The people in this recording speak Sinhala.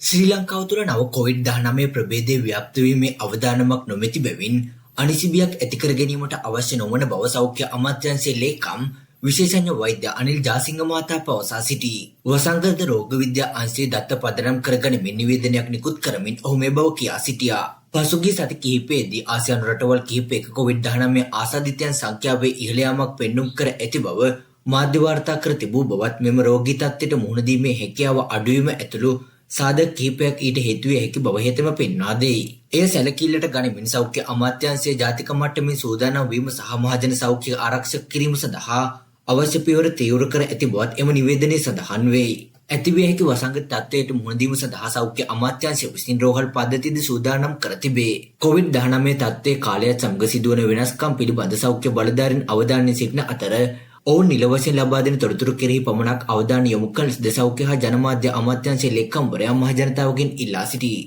ශ්‍රී ලංකාව තුළ නව කොවිඩ්-19 ප්‍රභේදයේ ව්‍යාප්ත වීමේ අවදානමක් නොමැති බැවින් අනිසිබියක් ඇති කර ගැනීමට අවශ්‍ය නොවන බව සෞඛ්‍ය අමාත්‍යාංශයේ ලේකම් විශේෂඥ වෛද්‍ය අනිල් ජාසිංහ මහතා පවසා සිටී. වසංගත රෝග විද්‍යා අංශයේ දත්ත පදනම් කරගනිමින් නිවේදනයක් නිකුත් කරමින් ඔහු මේ බව කියා සිටියා. පසුගිය සති කිහිපයේදී ආසියානු රටවල් කිහිපයක කොවිඩ්-19 ආසාදිතයන් සංඛ්‍යාවේ ඉහළ යාමක් පෙන්නුම් කර ඇති බව මාධ්‍ය වාර්තා කර තිබූ බවත් මෙම රෝගී තත්ත්වයට මුහුණ දීමේ හැකියාව අඩුවීම ඇතුළු සාධක කිහිපයක් ඊට හේතු විය හැකි බව හෙතෙම පෙන්වා දෙයි. එය සැලකිල්ලට ගනිමින් සෞඛ්‍ය අමාත්‍යාංශයේ ජාතික මට්ටමින් සූදානම් වීම සහ මහජන සෞඛ්‍ය ආරක්ෂක කිරීම සඳහා අවශ්‍ය පියවර තීව්‍ර කර ඇති බවත් එම නිවේදනයේ සඳහන් වෙයි. ඇතිවිය හැකි වසංගත තත්ත්වයට මුහුණ දීම සඳහා සෞඛ්‍ය අමාත්‍යාංශය විසින් රෝහල් පද්ධතිද සූදානම් කර තිබේ. කොවිඩ්-19 තත්ත්වයේ කාලයත් සමග සිදුවන වෙනස්කම් පිළිබඳ සෞඛ්‍ය බලධාරීන් අවධානය සිටින අතර ඔවුන් නිල වශයෙන් ලබා දෙන තොරතුරු කෙරෙහි පමණක් අවධානය යොමු කළ සෞඛ්‍ය හා ජනමාධ්‍ය අමාත්‍යාංශයේ ලේකම්වරයා මහජනතාවගෙන් ඉල්ලා සිටී.